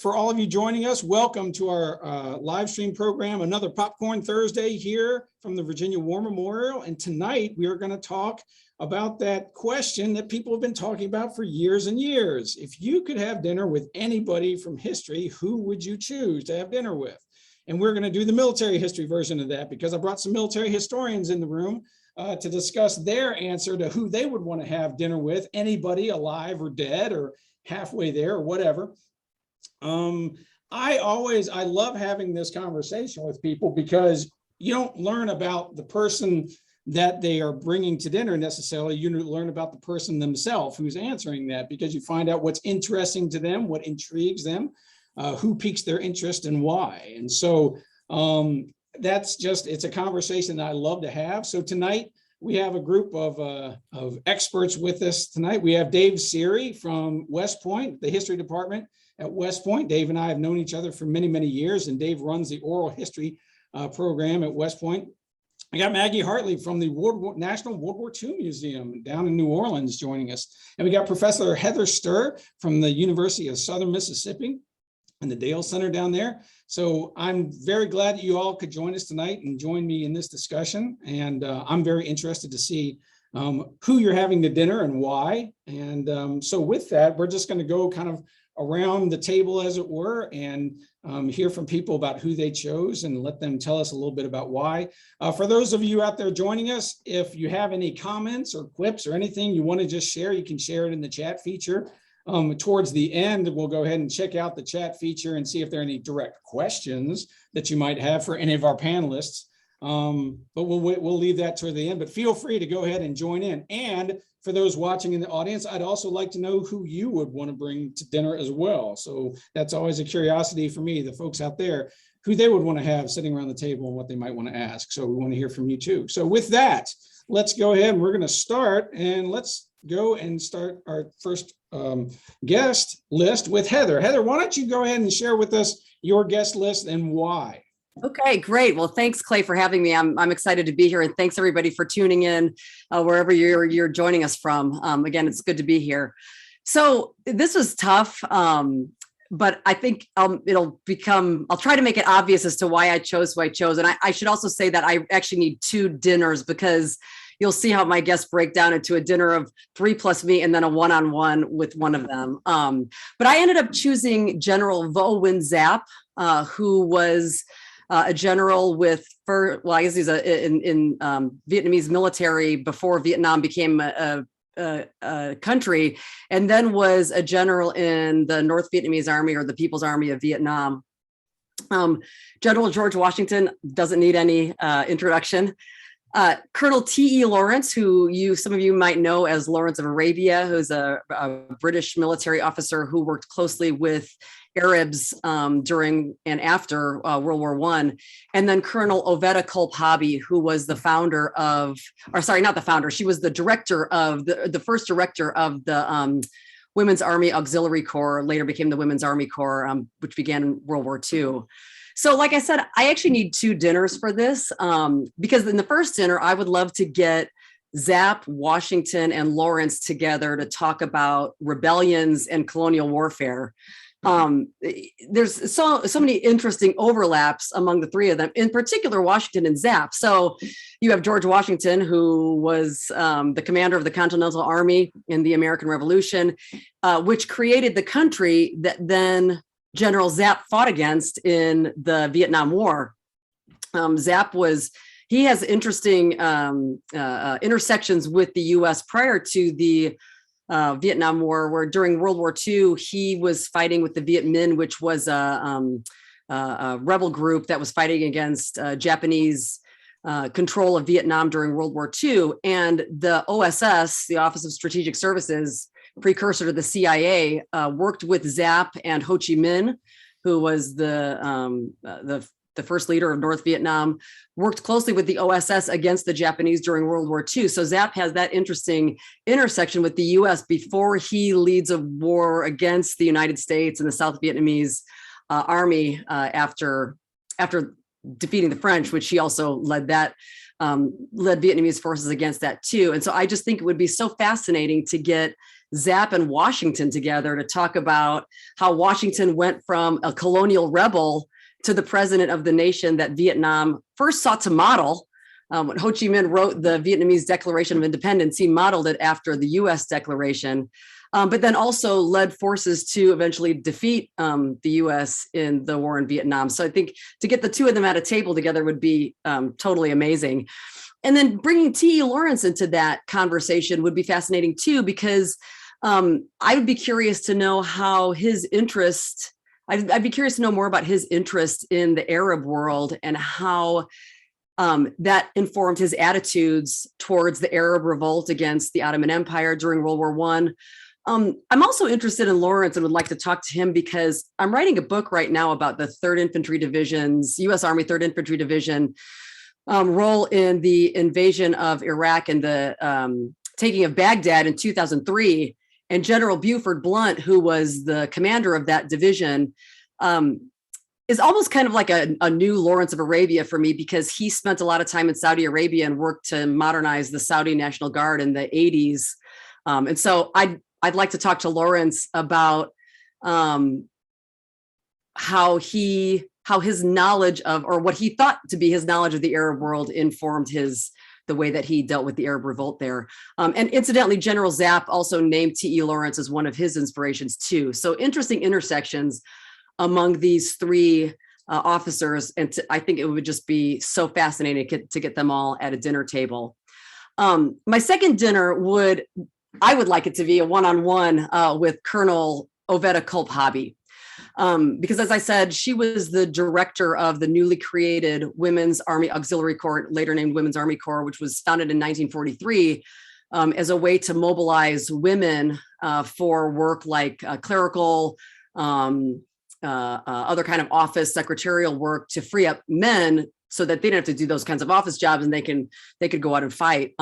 for all of you joining us, welcome to our live stream program, another Popcorn Thursday here from the Virginia War Memorial. And tonight we are going to talk about that question that people have been talking about for years and years. If you could have dinner with anybody from history, who would you choose to have dinner with? And we're going to do the military history version of that because I brought some military historians in the room to discuss their answer to who they would want to have dinner with, anybody alive or dead or halfway there or whatever. I love having this conversation with people because you don't learn about the person that they are bringing to dinner necessarily. You learn about the person themselves who's answering that, because you find out what's interesting to them, what intrigues them, who piques their interest and why. And so it's a conversation that I love to have. So tonight we have a group of experts with us tonight. We have Dave Seary from West Point, the history department at West Point. Dave and I have known each other for many, many years, and Dave runs the oral history program at West Point. I got Maggie Hartley from the National World War II Museum down in New Orleans joining us. And we got Professor Heather Sturr from the University of Southern Mississippi and the Dale Center down there. So I'm very glad that you all could join us tonight and join me in this discussion. And I'm very interested to see who you're having the dinner and why. And so with that, we're just going to go kind of around the table, as it were, and hear from people about who they chose and let them tell us a little bit about why. For those of you out there joining us, if you have any comments or quips or anything you want to just share, you can share it in the chat feature. Towards the end, we'll go ahead and check out the chat feature and see if there are any direct questions that you might have for any of our panelists. But we'll leave that toward the end, but feel free to go ahead and join in. And for those watching in the audience, I'd also like to know who you would want to bring to dinner as well. So that's always a curiosity for me, the folks out there, who they would want to have sitting around the table and what they might want to ask. So we want to hear from you too. So with that, let's go ahead and we're going to start, and let's go and start our first guest list with Heather. Heather, why don't you go ahead and share with us your guest list and why? Okay, great. Well, thanks, Clay, for having me. I'm excited to be here, and thanks everybody for tuning in wherever you're joining us from. Again, it's good to be here. So this was tough, but I think I'll try to make it obvious as to why I chose who I chose. And I should also say that I actually need two dinners, because you'll see how my guests break down into a dinner of 3 plus me and then a one-on-one with one of them. But I ended up choosing General Vo Nguyen Giap, who was a general I guess he's in Vietnamese military before Vietnam became a country, and then was a general in the North Vietnamese Army, or the People's Army of Vietnam. General George Washington doesn't need any introduction. Colonel T.E. Lawrence, who some of you might know as Lawrence of Arabia, who's a British military officer who worked closely with Arabs during and after World War I. And then Colonel Oveta Culp Hobby, who was the founder of, or sorry, not the founder, she was the director of, the first director of the Women's Army Auxiliary Corps, later became the Women's Army Corps, which began in World War II. So like I said, I actually need two dinners for this, because in the first dinner, I would love to get Giap, Washington, and Lawrence together to talk about rebellions and colonial warfare. There's so many interesting overlaps among the three of them, in particular Washington and Giap. So you have George Washington, who was the commander of the Continental Army in the American Revolution, which created the country that then General Giap fought against in the Vietnam War. Giap he has interesting intersections with the U.S. prior to the Vietnam War, where during World War II, he was fighting with the Viet Minh, which was a rebel group that was fighting against Japanese control of Vietnam during World War II. And the OSS, the Office of Strategic Services, precursor to the CIA, worked with Giap and Ho Chi Minh, who was the first leader of North Vietnam, worked closely with the OSS against the Japanese during World War II. So Giap has that interesting intersection with the US before he leads a war against the United States and the South Vietnamese army after defeating the French, which he also led Vietnamese forces against that too. And so I just think it would be so fascinating to get Zapp and Washington together to talk about how Washington went from a colonial rebel to the president of the nation that Vietnam first sought to model. When Ho Chi Minh wrote the Vietnamese Declaration of Independence, he modeled it after the US Declaration, but then also led forces to eventually defeat the US in the war in Vietnam. So I think to get the two of them at a table together would be totally amazing. And then bringing T.E. Lawrence into that conversation would be fascinating too, because I would be curious to know how his interest, I'd be curious to know more about his interest in the Arab world and how that informed his attitudes towards the Arab revolt against the Ottoman Empire during World War I. I'm also interested in Lawrence and would like to talk to him because I'm writing a book right now about the 3rd Infantry Division's, U.S. Army 3rd Infantry Division role in the invasion of Iraq and the taking of Baghdad in 2003. And General Buford Blunt, who was the commander of that division, is almost kind of like a new Lawrence of Arabia for me, because he spent a lot of time in Saudi Arabia and worked to modernize the Saudi National Guard in the 80s. And so I'd like to talk to Lawrence about how his knowledge of, or what he thought to be his knowledge of the Arab world informed the way that he dealt with the Arab revolt there. And incidentally, General Zapp also named T.E. Lawrence as one of his inspirations too. So interesting intersections among these three officers. And I think it would just be so fascinating to get them all at a dinner table. My second dinner I would like it to be a one-on-one with Colonel Oveta Culp-Hobby. Because as I said, she was the director of the newly created Women's Army Auxiliary Corps, later named Women's Army Corps, which was founded in 1943 as a way to mobilize women for work like clerical, other kind of office secretarial work, to free up men so that they didn't have to do those kinds of office jobs and they could go out and fight.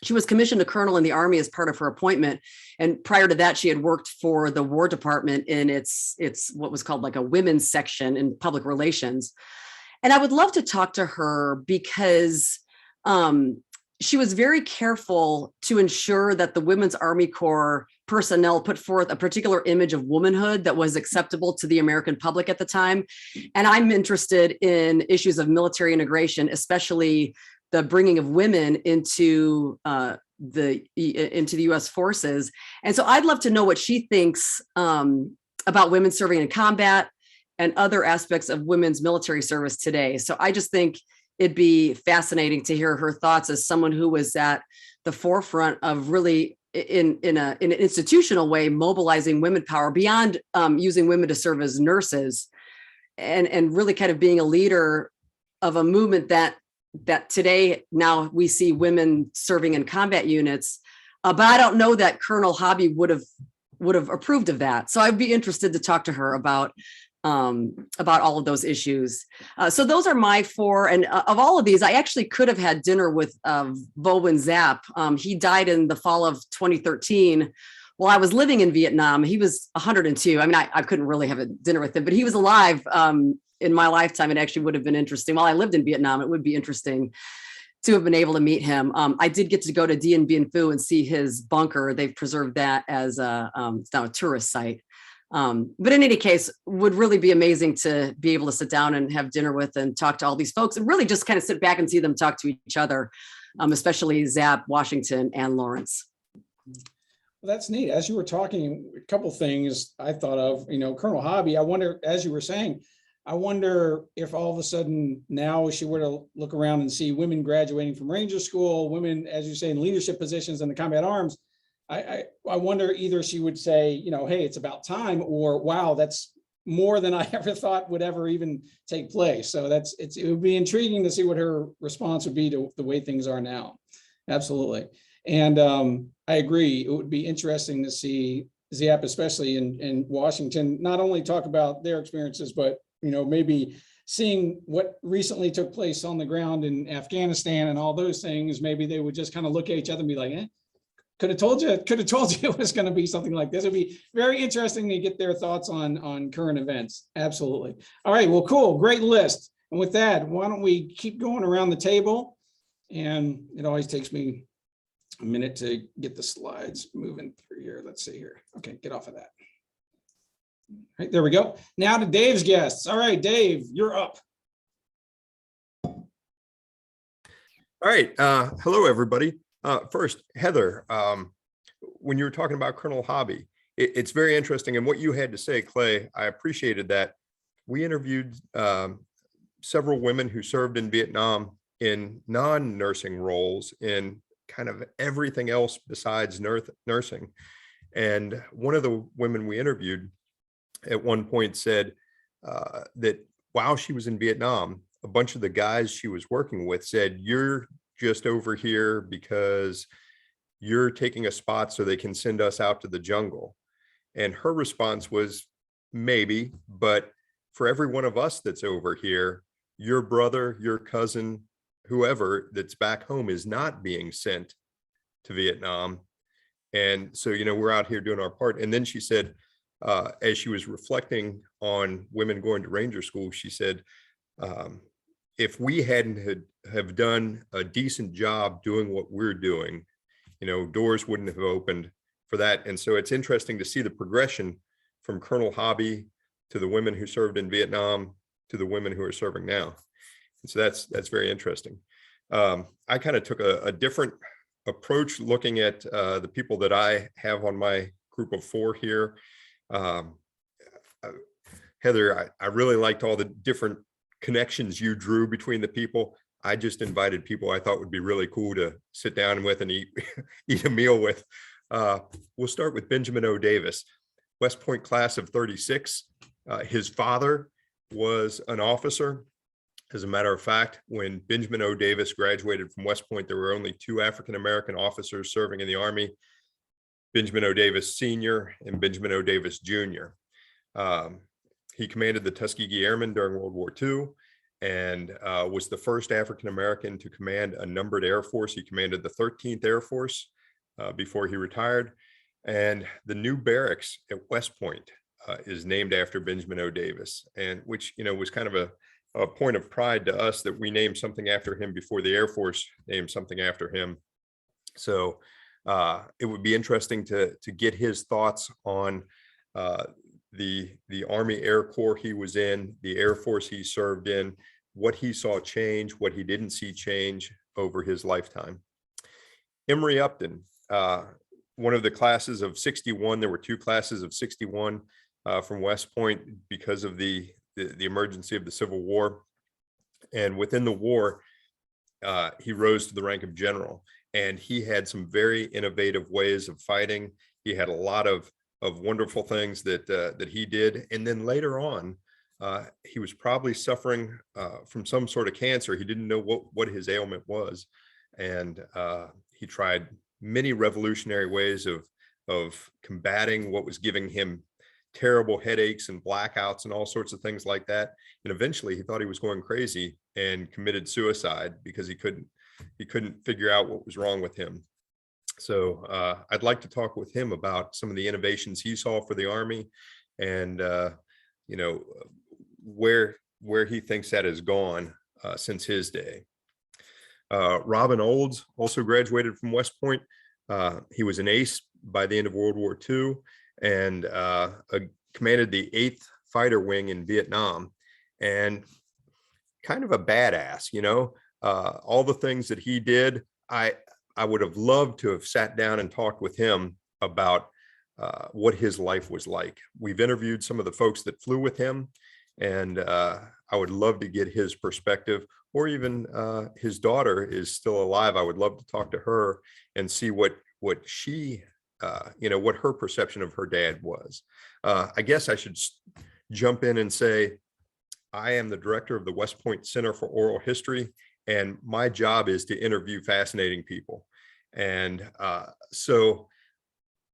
She was commissioned a colonel in the Army as part of her appointment. And prior to that, she had worked for the War Department in its what was called like a women's section in public relations. And I would love to talk to her because she was very careful to ensure that the Women's Army Corps personnel put forth a particular image of womanhood that was acceptable to the American public at the time. And I'm interested in issues of military integration, especially the bringing of women into the U.S. forces. And so I'd love to know what she thinks about women serving in combat and other aspects of women's military service today. So I just think it'd be fascinating to hear her thoughts as someone who was at the forefront of really in an institutional way, mobilizing women power beyond using women to serve as nurses and really kind of being a leader of a movement that today now we see women serving in combat units, but I don't know that Colonel Hobby would have approved of that. So I'd be interested to talk to her about all of those issues. So those are my four, and of all of these, I actually could have had dinner with Volwyn Zapp. He died in the fall of 2013. While I was living in Vietnam. He was 102. I mean, I couldn't really have a dinner with him, but he was alive in my lifetime. It actually would have been interesting. While I lived in Vietnam, it would be interesting to have been able to meet him. I did get to go to Dien Bien Phu and see his bunker. They've preserved that as it's now a tourist site. But in any case, would really be amazing to be able to sit down and have dinner with and talk to all these folks and really just kind of sit back and see them talk to each other, especially Zapp, Washington, and Lawrence. Well, that's neat. As you were talking, a couple things I thought of, Colonel Hobby, I wonder, as you were saying, I wonder if all of a sudden now she were to look around and see women graduating from Ranger School, women, as you say, in leadership positions in the combat arms. I wonder either she would say, hey, it's about time, or wow, that's more than I ever thought would ever even take place. So it would be intriguing to see what her response would be to the way things are now. Absolutely. And I agree. It would be interesting to see Zapp, especially in Washington, not only talk about their experiences, but maybe seeing what recently took place on the ground in Afghanistan and all those things. Maybe they would just kind of look at each other and be like, could have told you it was going to be something like this. It'd be very interesting to get their thoughts on current events. Absolutely. All right. Well, cool. Great list. And with that, why don't we keep going around the table? And it always takes me a minute to get the slides moving through here. Let's see here. Okay, get off of that. All right, there we go. Now to Dave's guests. All right, Dave, you're up. All right. Hello, everybody. First, Heather, when you were talking about Colonel Hobby, it's very interesting. And what you had to say, Clay, I appreciated that. We interviewed several women who served in Vietnam in non-nursing roles in kind of everything else besides nursing. And one of the women we interviewed at one point said that while she was in Vietnam, a bunch of the guys she was working with said, "You're just over here because you're taking a spot so they can send us out to the jungle." And her response was, "Maybe, but for every one of us that's over here, your brother, your cousin, whoever that's back home is not being sent to Vietnam. And so, we're out here doing our part." And then she said, as she was reflecting on women going to Ranger School, she said, if we hadn't have done a decent job doing what we're doing, doors wouldn't have opened for that. And so it's interesting to see the progression from Colonel Hobby to the women who served in Vietnam to the women who are serving now. And so that's very interesting. I kind of took a different approach looking at the people that I have on my group of 4 here. Heather, I really liked all the different connections you drew between the people. I just invited people I thought would be really cool to sit down with and eat a meal with. We'll start with Benjamin O. Davis, West Point class of 36. His father was an officer. As a matter of fact, when Benjamin O. Davis graduated from West Point, there were only 2 African-American officers serving in the Army, Benjamin O. Davis Sr. and Benjamin O. Davis Jr. He commanded the Tuskegee Airmen during World War II and was the first African-American to command a numbered Air Force. He commanded the 13th Air Force before he retired. And the new barracks at West Point is named after Benjamin O. Davis, and which, was kind of a point of pride to us that we named something after him before the Air Force named something after him. So it would be interesting to get his thoughts on the Army Air Corps he was in, the Air Force he served in, what he saw change, what he didn't see change over his lifetime. Emory Upton, one of the classes of 61, there were 2 classes of 61 from West Point because of the emergency of the Civil War. And within the war, he rose to the rank of general, and he had some very innovative ways of fighting. He had a lot of wonderful things that he did. And then later on, he was probably suffering from some sort of cancer. He didn't know what his ailment was. And he tried many revolutionary ways of combating what was giving him terrible headaches and blackouts and all sorts of things like that. And eventually he thought he was going crazy and committed suicide because he couldn't figure out what was wrong with him. So I'd like to talk with him about some of the innovations he saw for the Army and, where he thinks that has gone since his day. Robin Olds also graduated from West Point. He was an ace by the end of World War II and commanded the 8th Fighter Wing in Vietnam, and kind of a badass, all the things that he did. I would have loved to have sat down and talked with him about what his life was like. We've interviewed some of the folks that flew with him, and I would love to get his perspective, or even his daughter is still alive. I would love to talk to her and see what she, what her perception of her dad was. I guess I should jump in and say, I am the director of the West Point Center for Oral History, and my job is to interview fascinating people. And so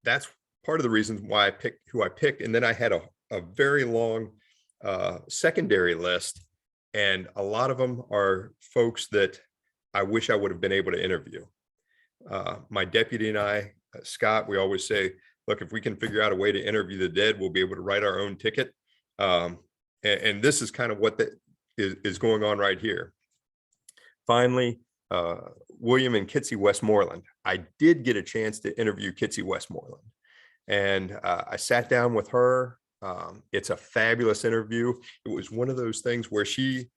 that's part of the reasons why I picked who I picked. And then I had a very long secondary list, and a lot of them are folks that I wish I would have been able to interview. My deputy and I, Scott, we always say, look, if we can figure out a way to interview the dead, we'll be able to write our own ticket. And this is kind of what is going on right here. Finally, William and Kitsy Westmoreland. I did get a chance to interview Kitsy Westmoreland, and I sat down with her. It's a fabulous interview. It was one of those things where she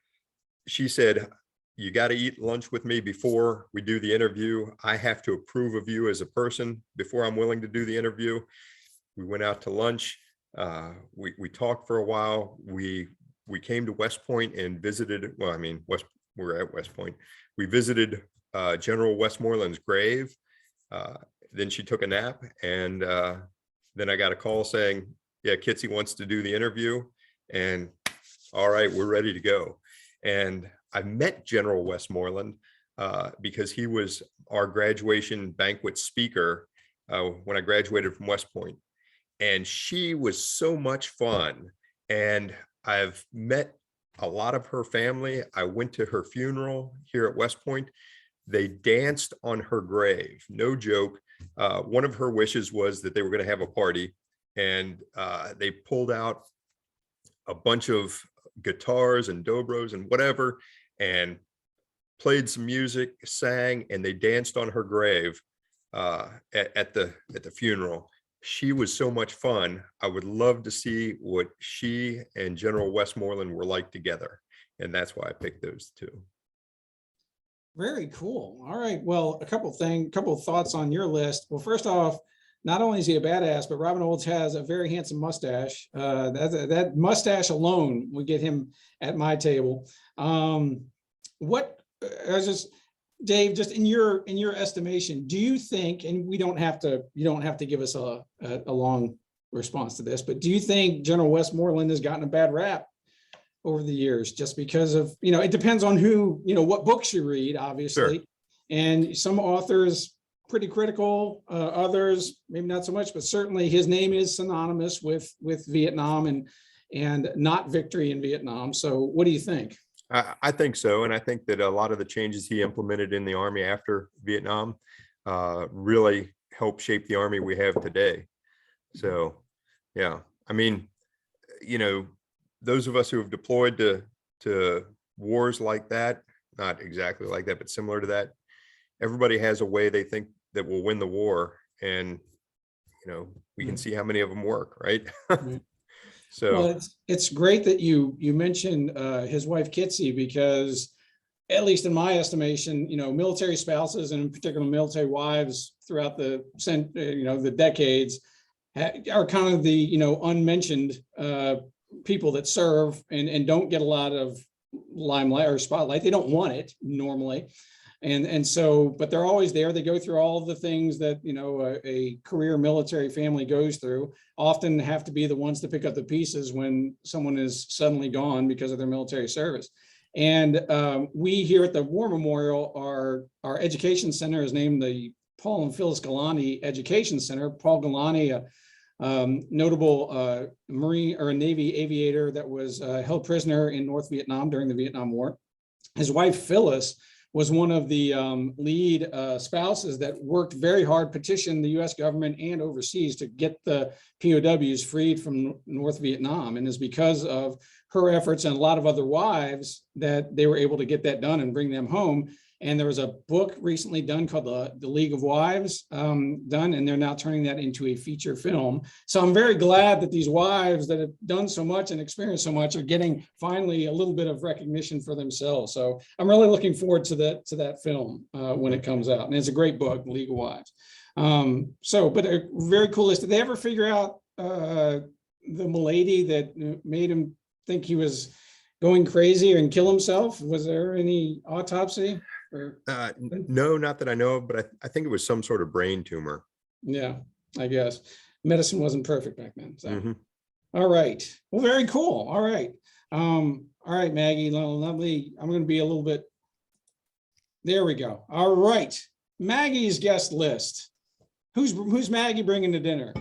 said, you got to eat lunch with me before we do the interview. I have to approve of you as a person before I'm willing to do the interview. We went out to lunch. We talked for a while. We came to West Point and visited. Well, I mean, we're at West Point. We visited General Westmoreland's grave. Then she took a nap, and then I got a call saying, yeah, Kitsy wants to do the interview, and all right, we're ready to go. And I met General Westmoreland because he was our graduation banquet speaker when I graduated from West Point. And she was so much fun. And I've met a lot of her family. I went to her funeral here at West Point. They danced on her grave, no joke. One of her wishes was that they were going to have a party, and they pulled out a bunch of guitars and dobros and whatever, and played some music, sang, and they danced on her grave at the funeral. She was so much fun. I would love to see what she and General Westmoreland were like together, and that's why I picked those two. Very cool. All right. Well, a couple of thoughts on your list. Well, first off, not only is he a badass, but Robin Olds has a very handsome mustache. That mustache alone would get him at my table. Dave, just in your estimation, do you think, and you don't have to give us a long response to this, but do you think General Westmoreland has gotten a bad rap over the years just because of, it depends on who, what books you read, obviously. Sure. And some authors pretty critical, others maybe not so much, but certainly his name is synonymous with Vietnam and not victory in Vietnam. So what do you think? I think so. And I think that a lot of the changes he implemented in the Army after Vietnam really helped shape the Army we have today. So, yeah, I mean, those of us who have deployed to wars like that, not exactly like that, but similar to that, everybody has a way they think that will win the war. And, we can see how many of them work, right? So well, it's great that you mentioned his wife Kitsy, because at least in my estimation, military spouses and in particular military wives throughout the decades are kind of the unmentioned people that serve and don't get a lot of limelight or spotlight. They don't want it normally. And so, but they're always there. They go through all of the things that, a career military family goes through, often have to be the ones to pick up the pieces when someone is suddenly gone because of their military service. And we here at the War Memorial, our education center is named the Paul and Phyllis Galani Education Center. Paul Galani, notable Marine or a Navy aviator that was held prisoner in North Vietnam during the Vietnam War. His wife, Phyllis, was one of the lead spouses that worked very hard, petitioned the US government and overseas to get the POWs freed from North Vietnam. And it's because of her efforts and a lot of other wives that they were able to get that done and bring them home. And there was a book recently done called the League of Wives done, and they're now turning that into a feature film. So I'm very glad that these wives that have done so much and experienced so much are getting finally a little bit of recognition for themselves. So I'm really looking forward to that film when it comes out. And it's a great book, League of Wives. But a very cool list. Did they ever figure out the malady that made him think he was going crazy and kill himself? Was there any autopsy? No, not that I know of, but I think it was some sort of brain tumor. Yeah, I guess medicine wasn't perfect back then. So, All right. Well, very cool. All right. All right, Maggie, lovely. I'm going to be a little bit. There we go. All right. Maggie's guest list. Who's Maggie bringing to dinner?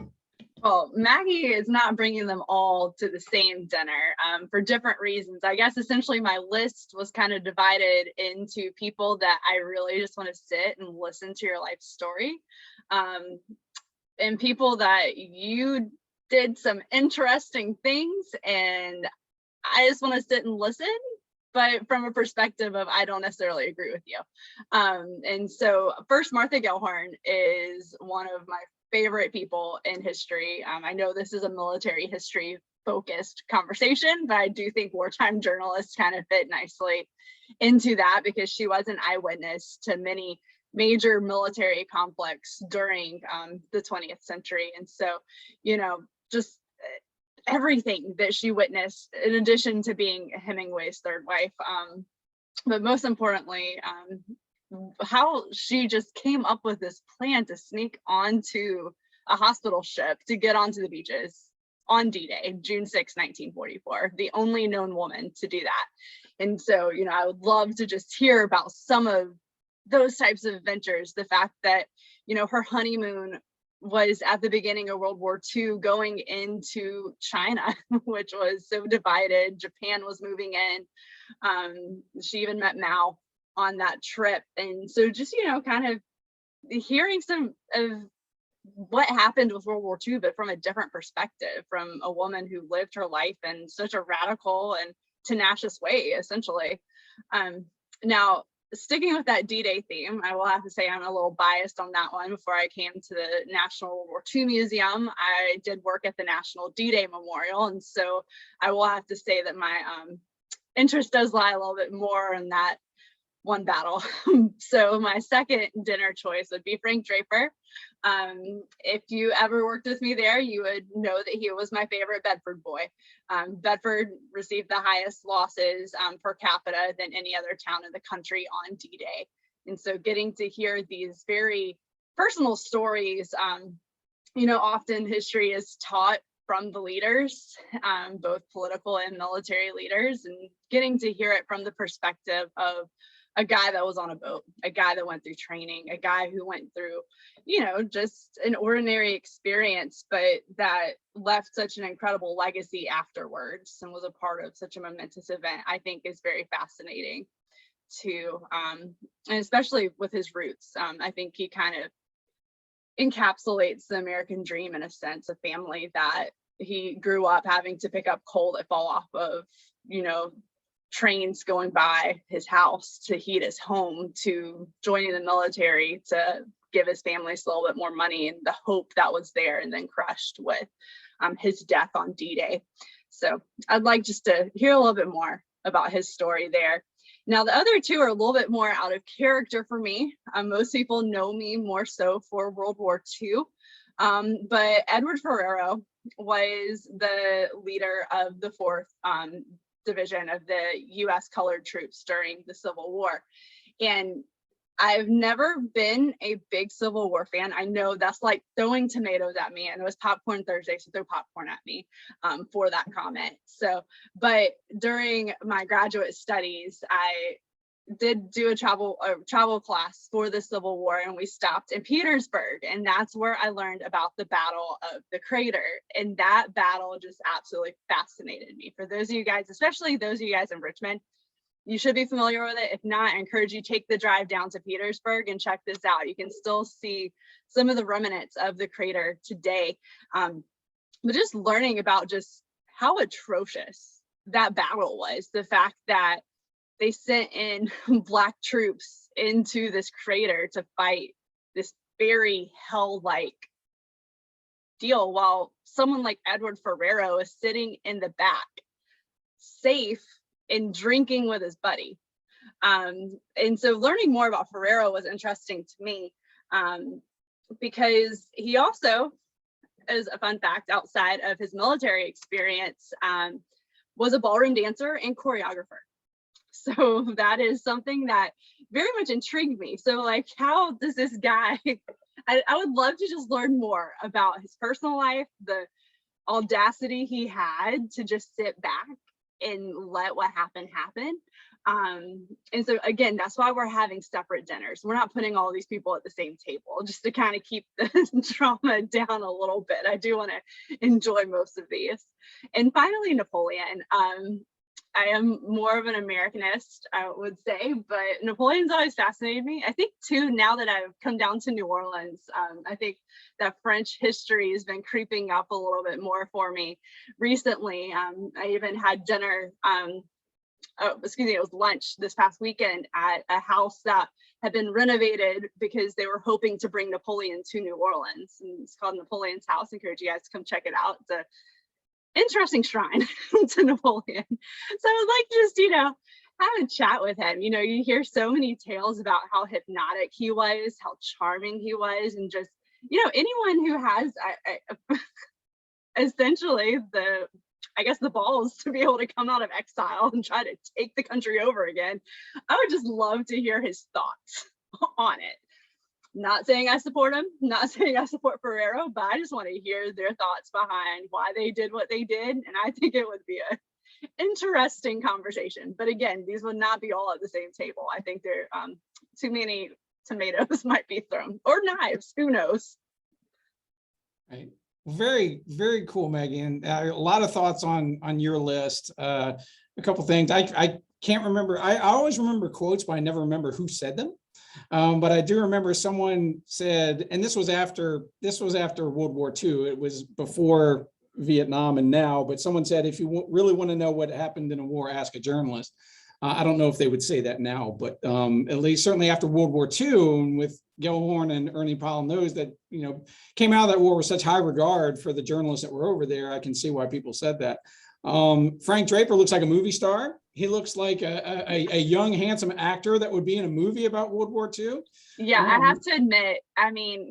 Well, Maggie is not bringing them all to the same dinner for different reasons. I guess essentially my list was kind of divided into people that I really just want to sit and listen to your life story, and people that you did some interesting things and I just want to sit and listen but from a perspective of I don't necessarily agree with you. And so first, Martha Gilhorn is one of my favorite people in history. I know this is a military history focused conversation, but I do think wartime journalists kind of fit nicely into that because she was an eyewitness to many major military conflicts during the 20th century. And so, you know, just everything that she witnessed, in addition to being Hemingway's third wife, but most importantly, how she just came up with this plan to sneak onto a hospital ship to get onto the beaches on D-Day, June 6, 1944, the only known woman to do that. And so, you know, I would love to just hear about some of those types of adventures. The fact that, you know, her honeymoon was at the beginning of World War II going into China, which was so divided. Japan was moving in. She even met Mao on that trip. And so just, you know, kind of hearing some of what happened with World War II, but from a different perspective, from a woman who lived her life in such a radical and tenacious way, essentially. Now, sticking with that D-Day theme, I will have to say I'm a little biased on that one. Before I came to the National World War II Museum, I did work at the National D-Day Memorial. And so I will have to say that my interest does lie a little bit more in that one battle. So my second dinner choice would be Frank Draper. If you ever worked with me there, you would know that he was my favorite Bedford boy. Bedford received the highest losses per capita than any other town in the country on D-Day. And so getting to hear these very personal stories, you know, often history is taught from the leaders, both political and military leaders, and getting to hear it from the perspective of a guy that was on a boat, a guy that went through training, a guy who went through, you know, just an ordinary experience, but that left such an incredible legacy afterwards and was a part of such a momentous event, I think is very fascinating too. And especially with his roots, I think he kind of encapsulates the American dream in a sense, a family that he grew up having to pick up coal that fall off of, you know, trains going by his house to heat his home, to joining the military to give his family a little bit more money, and the hope that was there and then crushed with his death on D-Day. So I'd like just to hear a little bit more about his story there. Now, the other two are a little bit more out of character for me. Most people know me more so for World War II, but Edward Ferreira was the leader of the 4th Division of the U.S. colored troops during the Civil War. And I've never been a big Civil War fan. I know that's like throwing tomatoes at me, and it was Popcorn Thursday, so throw popcorn at me for that comment. So, but during my graduate studies, I did do a travel class for the Civil War, and we stopped in Petersburg, and that's where I learned about the Battle of the Crater. And that battle just absolutely fascinated me. For those of you guys, especially those of you guys in Richmond, you should be familiar with it. If not, I encourage you to take the drive down to Petersburg and check this out. You can still see some of the remnants of the crater today. But just learning about just how atrocious that battle was, the fact that they sent in Black troops into this crater to fight this very hell-like deal, while someone like Edward Ferreira is sitting in the back, safe and drinking with his buddy. And so learning more about Ferreira was interesting to me, because he also, as a fun fact, outside of his military experience, was a ballroom dancer and choreographer. So that is something that very much intrigued me. So like, how does this guy, I would love to just learn more about his personal life, the audacity he had to just sit back and let what happened happen. And so again, that's why we're having separate dinners. We're not putting all these people at the same table, just to kind of keep the drama down a little bit. I do want to enjoy most of these. And finally, Napoleon. I am more of an Americanist, I would say, but Napoleon's always fascinated me. I think too, now that I've come down to New Orleans, I think that French history has been creeping up a little bit more for me recently. I even had dinner it was lunch this past weekend at a house that had been renovated because they were hoping to bring Napoleon to New Orleans. And it's called Napoleon's House. I encourage you guys to come check it out. It's a interesting shrine to Napoleon. So I would like to just, have a chat with him. You hear so many tales about how hypnotic he was, how charming he was, and just, anyone who has essentially the balls to be able to come out of exile and try to take the country over again. I would just love to hear his thoughts on it. Not saying I support him, not saying I support Ferreira, but I just want to hear their thoughts behind why they did what they did. And I think it would be an interesting conversation. But again, these would not be all at the same table. I think there too many tomatoes might be thrown, or knives, who knows? Right. Very, very cool, Maggie. And a lot of thoughts on your list. A couple things. I can't remember. I always remember quotes, but I never remember who said them. But I do remember someone said, and this was after World War II. It was before Vietnam and now, but someone said, if you really want to know what happened in a war, ask a journalist. I don't know if they would say that now, but at least certainly after World War II, and with Gilhorn and Ernie Powell, those that came out of that war with such high regard for the journalists that were over there, I can see why people said that. Frank Draper looks like a movie star. He looks like a young, handsome actor that would be in a movie about World War II. Yeah, I have to admit,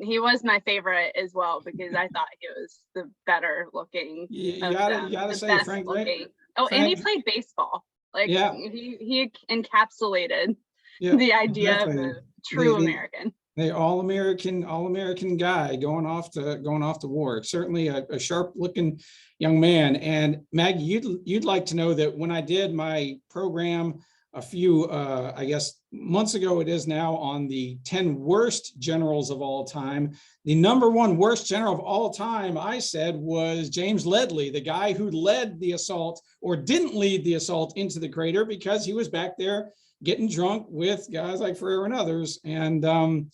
he was my favorite as well, because I thought he was the better looking. You gotta say Frank Draper. Oh, and he played baseball. He encapsulated the idea definitely. of a true American. The all-American guy going off to war. Certainly a sharp-looking young man. And Maggie, you'd like to know that when I did my program a few, I guess, months ago, it is now, on the 10 worst generals of all time, the number one worst general of all time, I said, was James Ledley, the guy who led the assault, or didn't lead the assault, into the crater, because he was back there getting drunk with guys like Ferreira and others. And, go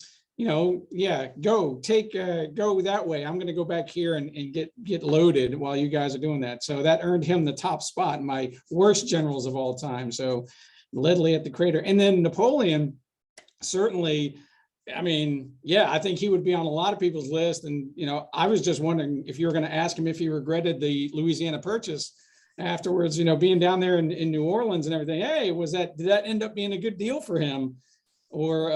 that way. I'm going to go back here and get loaded while you guys are doing that. So that earned him the top spot in my worst generals of all time. So Ledley at the crater. And then Napoleon, certainly, I think he would be on a lot of people's list. And, I was just wondering if you were going to ask him if he regretted the Louisiana Purchase afterwards, being down there in New Orleans and everything. Hey, did that end up being a good deal for him? Or,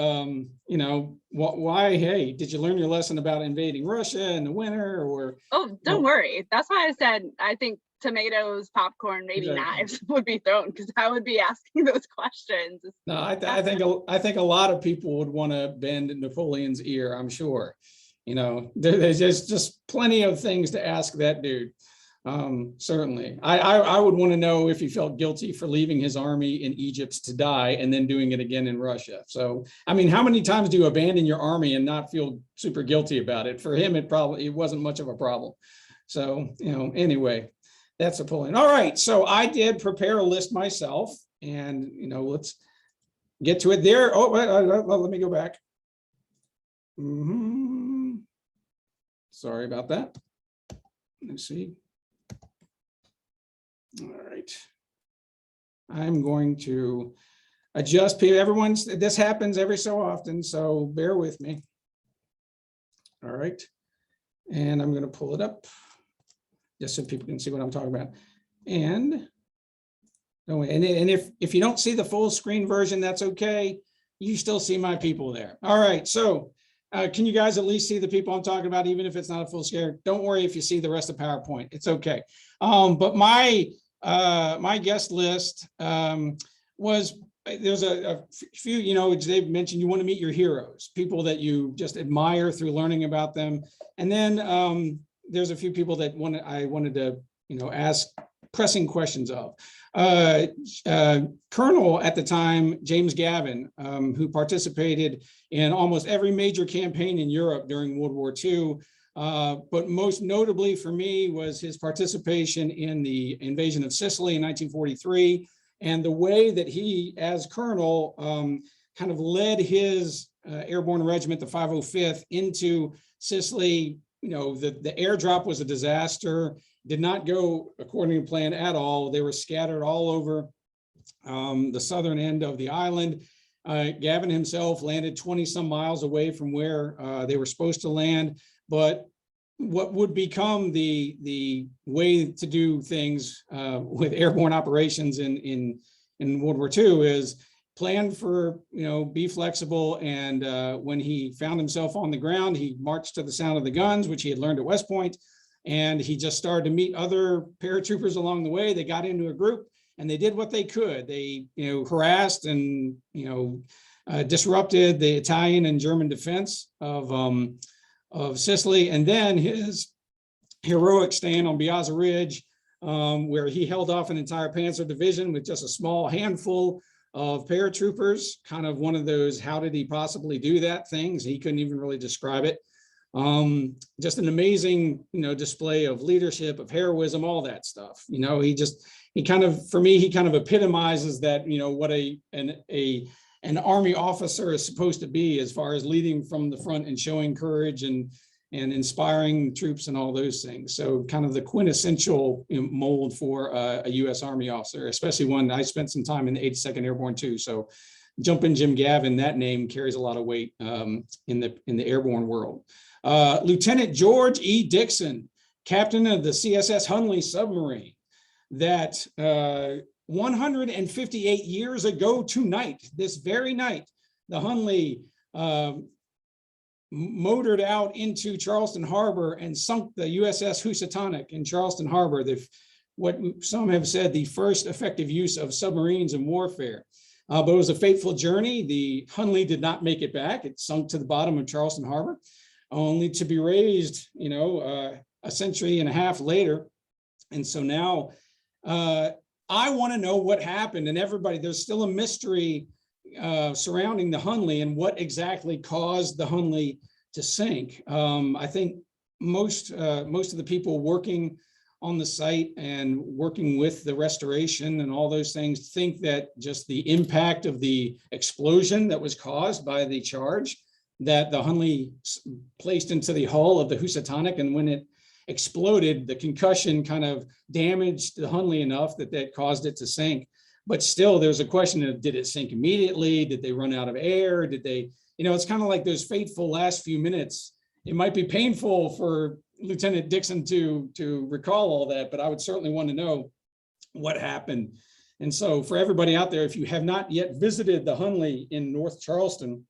why, hey, did you learn your lesson about invading Russia in the winter? Or, oh, don't worry. That's why I said, I think tomatoes, popcorn, maybe knives would be thrown, because I would be asking those questions. No, I think a lot of people would want to bend Napoleon's ear, I'm sure. There's just plenty of things to ask that dude. Certainly. I would want to know if he felt guilty for leaving his army in Egypt to die and then doing it again in Russia. So, how many times do you abandon your army and not feel super guilty about it? For him, it wasn't much of a problem. So, anyway, that's Napoleon. All right. So I did prepare a list myself, and, let's get to it there. Oh, let me go back. Sorry about that. Let's see. All right. I'm going to adjust. This happens every so often, so bear with me. All right. And I'm going to pull it up just so people can see what I'm talking about. And if you don't see the full screen version, that's okay. You still see my people there. All right. So can you guys at least see the people I'm talking about, even if it's not a full screen? Don't worry if you see the rest of PowerPoint. It's okay. But my guest list was, there's a few, they've mentioned you want to meet your heroes, people that you just admire through learning about them. And then there's a few people that I wanted to, ask pressing questions of. Colonel at the time, James Gavin, who participated in almost every major campaign in Europe during World War II. But most notably for me was his participation in the invasion of Sicily in 1943, and the way that he, as colonel, kind of led his airborne regiment, the 505th, into Sicily. The airdrop was a disaster, did not go according to plan at all. They were scattered all over the southern end of the island. Gavin himself landed 20 some miles away from where they were supposed to land, but what would become the way to do things with airborne operations in World War II is plan for, be flexible. And when he found himself on the ground, he marched to the sound of the guns, which he had learned at West Point. And he just started to meet other paratroopers along the way. They got into a group and they did what they could. They, harassed and, disrupted the Italian and German defense of Sicily. And then his heroic stand on Piazza Ridge, where he held off an entire panzer division with just a small handful of paratroopers, kind of one of those, how did he possibly do that things? He couldn't even really describe it. Just an amazing, display of leadership, of heroism, all that stuff. He kind of epitomizes that, what an army officer is supposed to be as far as leading from the front and showing courage and inspiring troops and all those things. So kind of the quintessential mold for a U.S. Army officer, especially one I spent some time in the 82nd Airborne too. So Jumpin' Jim Gavin, that name carries a lot of weight in the airborne world. Lieutenant George E. Dixon, captain of the CSS Hunley submarine, that 158 years ago tonight, this very night, the Hunley motored out into Charleston Harbor and sunk the USS Housatonic in Charleston Harbor, what some have said, the first effective use of submarines in warfare. But it was a fateful journey. The Hunley did not make it back. It sunk to the bottom of Charleston Harbor, only to be raised, a century and a half later. And so now I want to know what happened. And everybody, there's still a mystery surrounding the Hunley and what exactly caused the Hunley to sink. I think most of the people working on the site and working with the restoration and all those things think that just the impact of the explosion that was caused by the charge that the Hunley placed into the hull of the Housatonic, and when it exploded, the concussion kind of damaged the Hunley enough that caused it to sink. But still, there's a question of, did it sink immediately? Did they run out of air? Did they, it's kind of like those fateful last few minutes. It might be painful for Lieutenant Dixon to recall all that, but I would certainly want to know what happened. And so for everybody out there, if you have not yet visited the Hunley in North Charleston,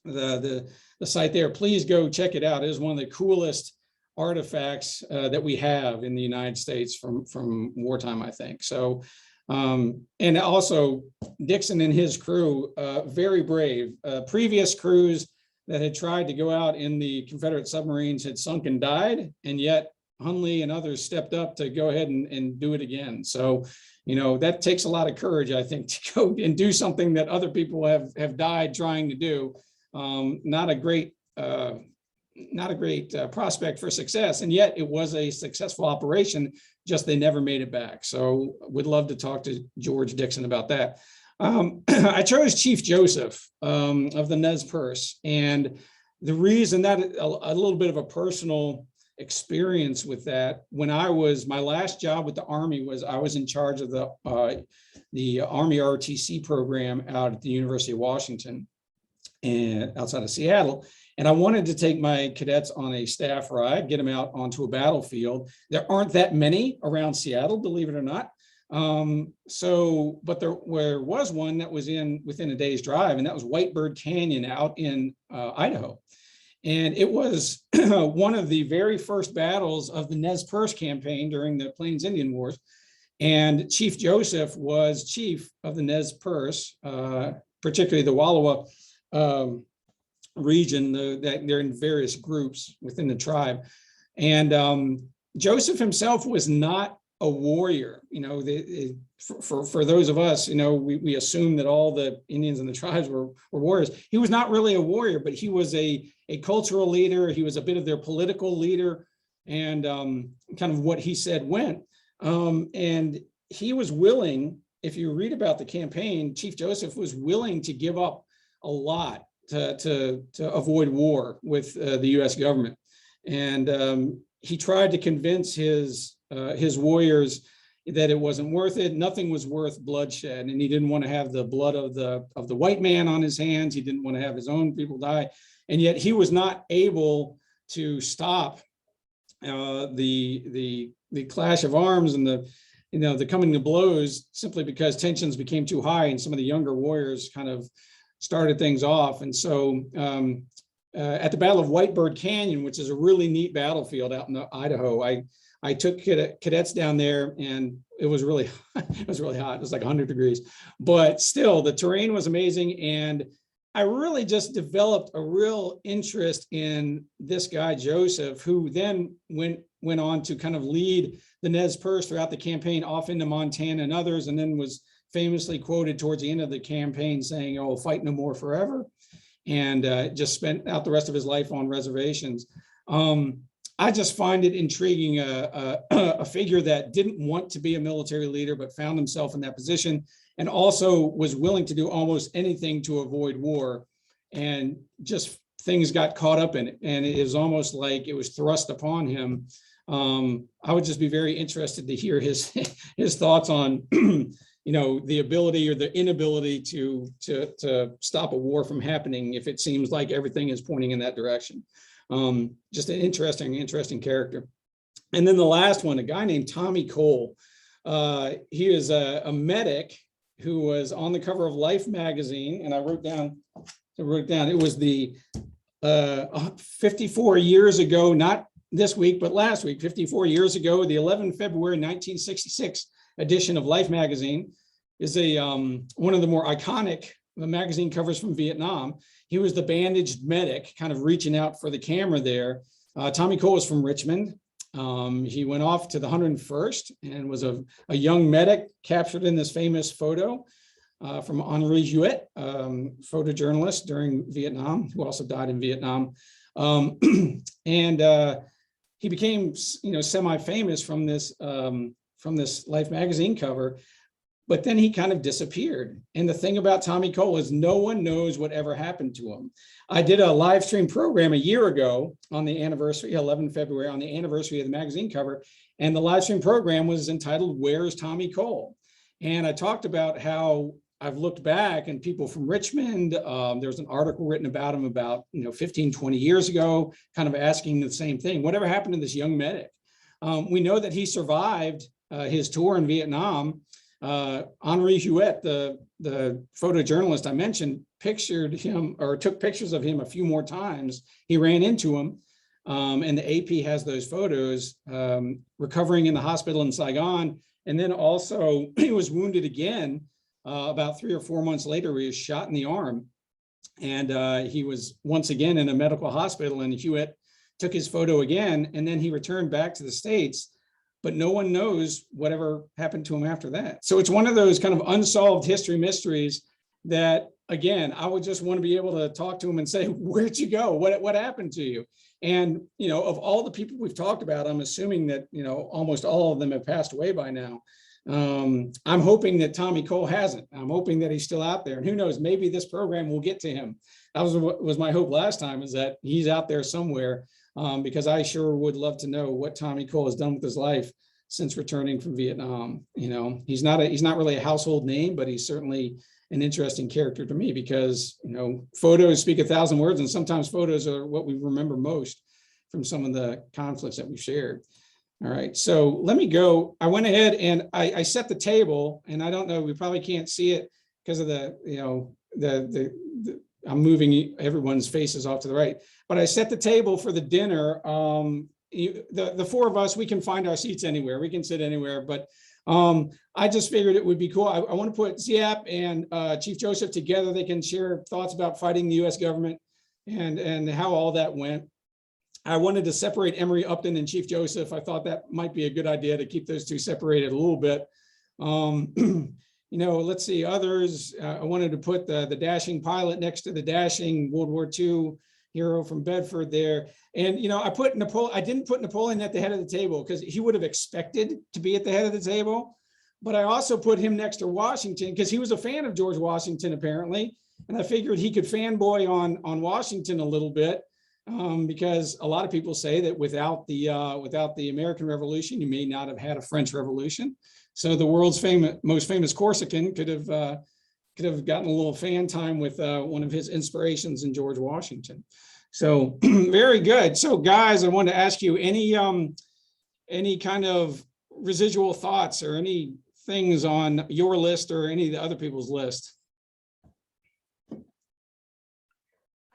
the site there, please go check it out. It is one of the coolest artifacts that we have in the United States from wartime, I think. So, and also Dixon and his crew, very brave. Previous crews that had tried to go out in the Confederate submarines had sunk and died, and yet Hunley and others stepped up to go ahead and do it again. So, that takes a lot of courage, I think, to go and do something that other people have died trying to do. Not a great prospect for success, and yet it was a successful operation, just they never made it back. So would love to talk to George Dixon about that. I chose Chief Joseph of the Nez Perce, and the reason that a little bit of a personal experience with that, when my last job with the Army was I was in charge of the Army ROTC program out at the University of Washington and outside of Seattle. And I wanted to take my cadets on a staff ride, get them out onto a battlefield. There aren't that many around Seattle, believe it or not. But there was one that was within a day's drive, and that was Whitebird Canyon out in Idaho. And it was one of the very first battles of the Nez Perce campaign during the Plains Indian Wars. And Chief Joseph was chief of the Nez Perce, particularly the Wallowa region, that they're in various groups within the tribe. And Joseph himself was not a warrior. For those of us, we assume that all the Indians and the tribes were warriors. He was not really a warrior, but he was a cultural leader. He was a bit of their political leader, and kind of what he said went. And he was willing, if you read about the campaign, Chief Joseph was willing to give up a lot to avoid war with the U.S. government. And he tried to convince his warriors, that it wasn't worth it. Nothing was worth bloodshed, and he didn't want to have the blood of the white man on his hands. He didn't want to have his own people die, and yet he was not able to stop the clash of arms and the coming to blows, simply because tensions became too high, and some of the younger warriors kind of started things off. And so at the Battle of Whitebird Canyon, which is a really neat battlefield out in Idaho, I took cadets down there, and it was really hot. It was like 100 degrees, but still the terrain was amazing. And I really just developed a real interest in this guy, Joseph, who then went on to kind of lead the Nez Perce throughout the campaign off into Montana and others, and then was famously quoted towards the end of the campaign saying, "Oh, fight no more forever," and just spent out the rest of his life on reservations. I just find it intriguing, a figure that didn't want to be a military leader, but found himself in that position, and also was willing to do almost anything to avoid war, and just things got caught up in it. And it is almost like it was thrust upon him. I would just be very interested to hear his thoughts on, the ability or the inability to stop a war from happening if it seems like everything is pointing in that direction. Just an interesting character. And then the last one, a guy named Tommy Cole. He is a medic who was on the cover of Life magazine, and I wrote down, it was the 54 years ago, not this week, but last week, 54 years ago, the 11th February 1966 edition of Life magazine is one of the more iconic magazine covers from Vietnam. He was the bandaged medic, kind of reaching out for the camera there. Tommy Cole was from Richmond. He went off to the 101st and was a young medic captured in this famous photo from Henri Jouet, photojournalist during Vietnam, who also died in Vietnam. And he became, semi-famous from this Life magazine cover. But then he kind of disappeared. And the thing about Tommy Cole is no one knows whatever happened to him. I did a live stream program a year ago on the anniversary, 11 February, on the anniversary of the magazine cover. And the live stream program was entitled, "Where's Tommy Cole?" And I talked about how I've looked back, and people from Richmond, there was an article written about him about 15, 20 years ago, kind of asking the same thing. Whatever happened to this young medic? We know that he survived his tour in Vietnam. Henri Jouet, the photojournalist I mentioned, took pictures of him a few more times. He ran into him, and the AP has those photos, recovering in the hospital in Saigon. And then also he was wounded again about 3 or 4 months later. He was shot in the arm, and he was once again in a medical hospital, and Hewitt took his photo again, and then he returned back to the States. But no one knows whatever happened to him after that. So it's one of those kind of unsolved history mysteries that, again, I would just want to be able to talk to him and say, "Where'd you go? What happened to you?" And, of all the people we've talked about, I'm assuming that, almost all of them have passed away by now. I'm hoping that Tommy Cole hasn't. I'm hoping that he's still out there. And who knows, maybe this program will get to him. That was my hope last time, is that he's out there somewhere. Because I sure would love to know what Tommy Cole has done with his life since returning from Vietnam. He's not really a household name, but he's certainly an interesting character to me, because photos speak 1,000 words, and sometimes photos are what we remember most from some of the conflicts that we've shared. All right, so let me go. I went ahead and I set the table, and I don't know, we probably can't see it because of I'm moving everyone's faces off to the right, but I set the table for the dinner. The four of us, we can find our seats anywhere. We can sit anywhere, but I just figured it would be cool. I want to put Ziap and Chief Joseph together. They can share thoughts about fighting the U.S. government and how all that went. I wanted to separate Emory Upton and Chief Joseph. I thought that might be a good idea to keep those two separated a little bit. Let's see, others. I wanted to put the dashing pilot next to the dashing World War II hero from Bedford there. And, I put Napoleon. I didn't put Napoleon at the head of the table because he would have expected to be at the head of the table. But I also put him next to Washington because he was a fan of George Washington, apparently. And I figured he could fanboy on Washington a little bit, because a lot of people say that without the American Revolution, you may not have had a French Revolution. So the world's most famous Corsican could have gotten a little fan time with one of his inspirations in George Washington. So very good. So guys, I wanted to ask you any kind of residual thoughts or any things on your list or any of the other people's list.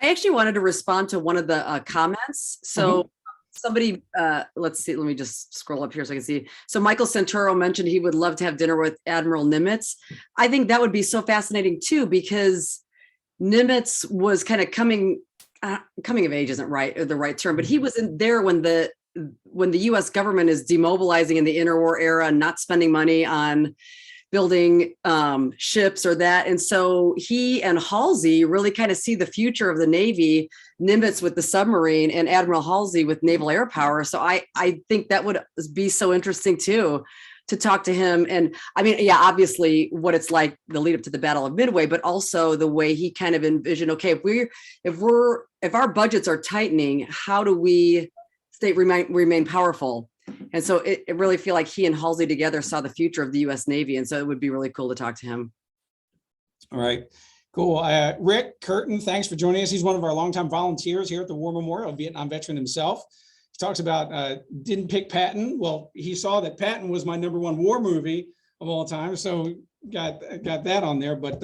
I actually wanted to respond to one of the comments. So somebody, let's see, let me just scroll up here so I can see. So Michael Santoro mentioned he would love to have dinner with Admiral Nimitz. I think that would be so fascinating too, because Nimitz was kind of coming of age isn't the right term, but he was in there when the US government is demobilizing in the interwar era and not spending money on building ships or that. And so he and Halsey really kind of see the future of the Navy, Nimitz with the submarine and Admiral Halsey with naval air power. So I think that would be so interesting too, to talk to him. And I mean, yeah, obviously what it's like the lead up to the Battle of Midway, but also the way he kind of envisioned, okay, if our budgets are tightening, how do we remain powerful? And so it really feel like he and Halsey together saw the future of the US Navy. And so it would be really cool to talk to him. All right, cool. Rick Curtin, thanks for joining us. He's one of our longtime volunteers here at the War Memorial, a Vietnam veteran himself. He talks about didn't pick Patton. Well, he saw that Patton was my #1 war movie of all time. So got that on there. But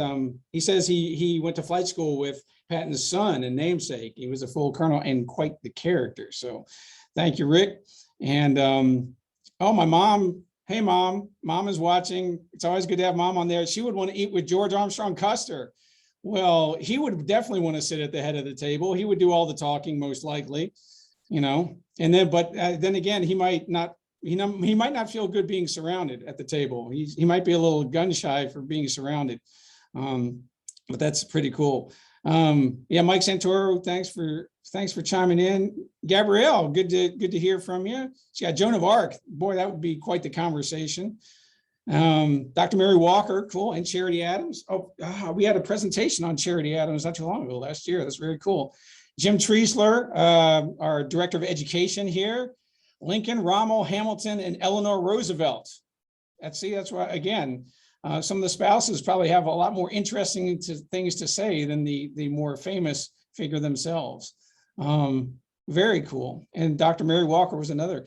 he says he went to flight school with Patton's son and namesake. He was a full colonel and quite the character. So thank you, Rick. And oh, my mom, hey mom is watching. It's always good to have mom on there. She would want to eat with George Armstrong Custer. Well, he would definitely want to sit at the head of the table. He would do all the talking, most likely, you know. And then, but then again, he might not feel good being surrounded at the table. He might be a little gun shy for being surrounded. But that's pretty cool. Yeah, Mike Santoro, thanks for chiming in. Gabrielle, good to hear from you. She got Joan of Arc. Boy, that would be quite the conversation. Dr. Mary Walker, cool, and Charity Adams. Oh, we had a presentation on Charity Adams not too long ago, last year. That's very cool. Jim Treisler, our Director of Education here. Lincoln, Rommel, Hamilton, and Eleanor Roosevelt. That's why, again, some of the spouses probably have a lot more interesting things to say than the more famous figure themselves. Very cool. And Dr. Mary Walker was another.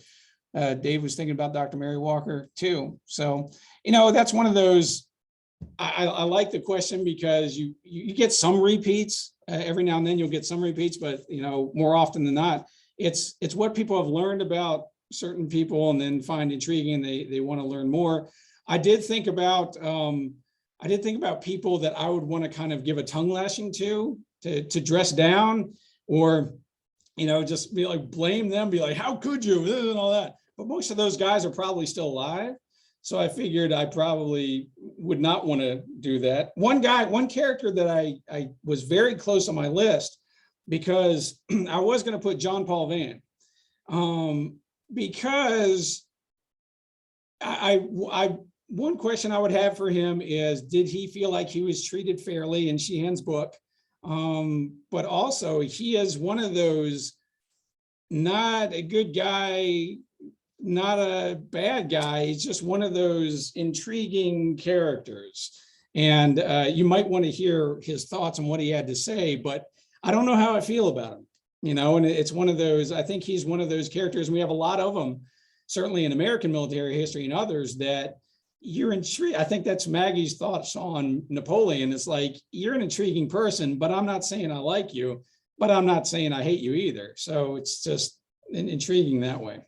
Dave was thinking about Dr. Mary Walker too. So, you know, that's one of those, I like the question because you get some repeats. Every now and then you'll get some repeats, but you know, more often than not, it's what people have learned about certain people and then find intriguing. They want to learn more. I did think about people that I would want to kind of give a tongue lashing to dress down, or, you know, just be like, blame them, be like, how could you, and all that. But most of those guys are probably still alive. So I figured I probably would not want to do that. One character that I was very close on my list, because I was going to put John Paul Van, because one question I would have for him is, did he feel like he was treated fairly in Sheehan's book? But also he is one of those, not a good guy, not a bad guy. He's just one of those intriguing characters. And you might want to hear his thoughts on what he had to say, but I don't know how I feel about him, you know, and it's one of those, I think he's one of those characters, and we have a lot of them, certainly in American military history and others, that you're intrigued. I think that's Maggie's thoughts on Napoleon. It's like, you're an intriguing person, but I'm not saying I like you, but I'm not saying I hate you either. So it's just intriguing that way.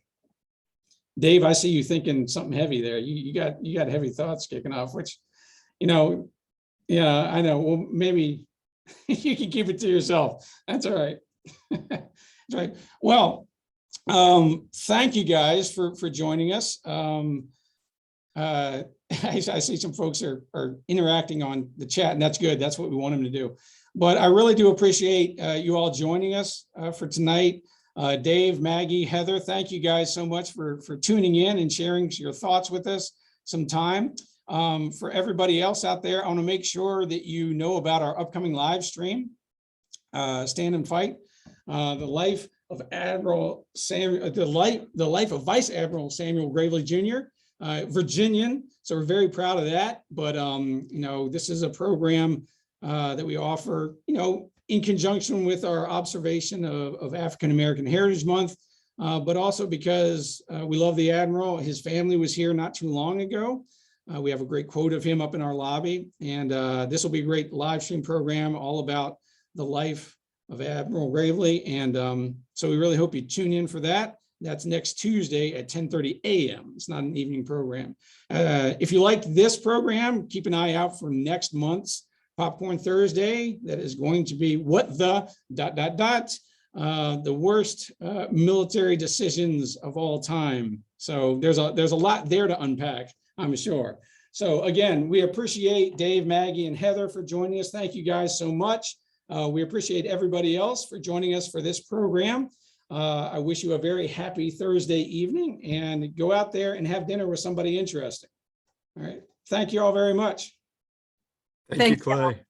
Dave, I see you thinking something heavy there. You got heavy thoughts kicking off, which, you know, yeah, I know. Well, maybe you can keep it to yourself. That's all right. That's right. Well, thank you guys for joining us. I see some folks are interacting on the chat, and that's good. That's what we want them to do. But I really do appreciate you all joining us for tonight. Dave, Maggie, Heather, thank you guys so much for tuning in and sharing your thoughts with us some time. For everybody else out there, I want to make sure that you know about our upcoming live stream, Stand and Fight, the life of Admiral Samuel, the life of Vice Admiral Samuel Gravely Jr. Virginian. So we're very proud of that. But, you know, this is a program that we offer, you know, in conjunction with our observation of African American Heritage Month, but also because we love the Admiral. His family was here not too long ago. We have a great quote of him up in our lobby, and this will be a great live stream program all about the life of Admiral Gravely. And so we really hope you tune in for that. That's next Tuesday at 10:30 a.m. It's not an evening program. If you like this program, keep an eye out for next month's Popcorn Thursday. That is going to be what the ... the worst military decisions of all time. So there's a lot there to unpack, I'm sure. So again, we appreciate Dave, Maggie, and Heather for joining us. Thank you guys so much. We appreciate everybody else for joining us for this program. I wish you a very happy Thursday evening, and go out there and have dinner with somebody interesting. All right. Thank you all very much. Thank you, Clay.